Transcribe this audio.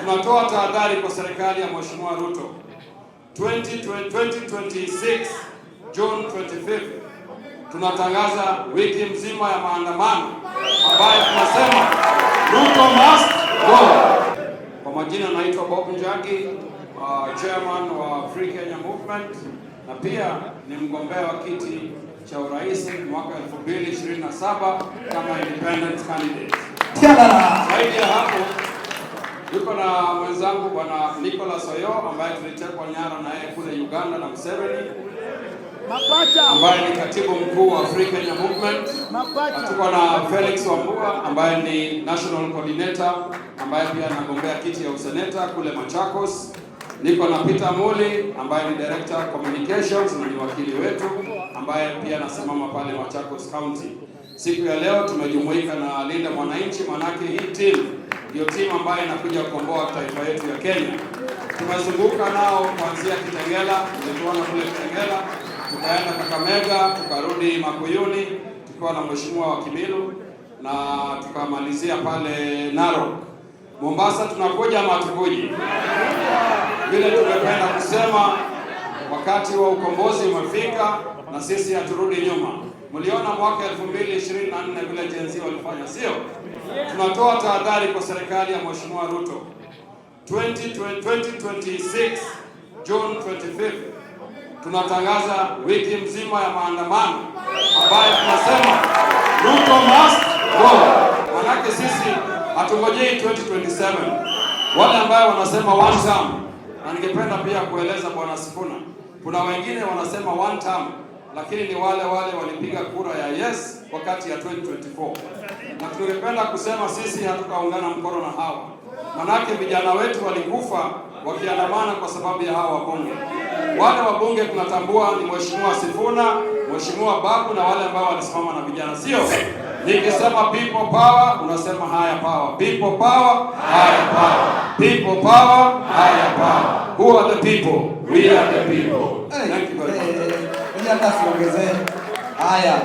tunatoa tahadhari kwa serikali ya Mheshimiwa Ruto. 2026 June 25th tunatangaza wiki mzima ya maandamano ambayo tunasema Ruto must go. Kwa majina naitwa Bob Njagi, chairman wa Free Kenya Movement, na pia ni mgombea wa kiti cha urais mwaka 2027 kama independent candidate. Zaidi ya hapo, yuko na mwenzangu bwana Nicholas Oyo ambaye tulitekwa nyara na yeye kule Uganda na Museveni, ambaye ni katibu mkuu wa Free Kenya Movement. Tuko na Felix Wambua ambaye ni national coordinator ambaye pia anagombea kiti ya useneta kule Machakos. Niko na Peter Muli ambaye ni director communications na ni wakili wetu ambaye pia anasimama pale Machakos County. Siku ya leo tumejumuika na Linda Mwananchi, manake hii team ndio team ambayo inakuja kukomboa taifa yetu ya Kenya. Tumezunguka nao kuanzia Kitengela, tulikuwa kule Kitengela, tukaenda Kakamega, tukarudi Makuyuni, tukiwa na mheshimiwa wa Kimilu, na tukamalizia pale Narok. Mombasa tunakuja matukuji. Vile tumependa kusema wakati wa ukombozi umefika na sisi haturudi nyuma. Mliona mwaka 2024 vile Gen Z walifanya, sio? Tunatoa tahadhari kwa serikali ya Mheshimiwa Ruto. 2026 June 25th tunatangaza wiki mzima ya maandamano ambayo tunasema Ruto must go. Manake sisi hatungojei 2027. Wale ambao wanasema one term, na ningependa pia kueleza bwana Sifuna, kuna wengine wanasema one term, lakini ni wale walipiga kura ya yes wakati ya 2024. Na tungependa kusema sisi hatukaungana mkono na hawa. Manake vijana wetu walikufa wakiandamana kwa sababu ya hawa wabunge. Wale wabunge tunatambua ni Mheshimiwa Sifuna, Mheshimiwa Babu na wale ambao walisimama na vijana, sio? Nikisema people power, unasema higher power. People power, higher power. People power, higher power. Who are the people? We are the people. Thank you very much. Haya.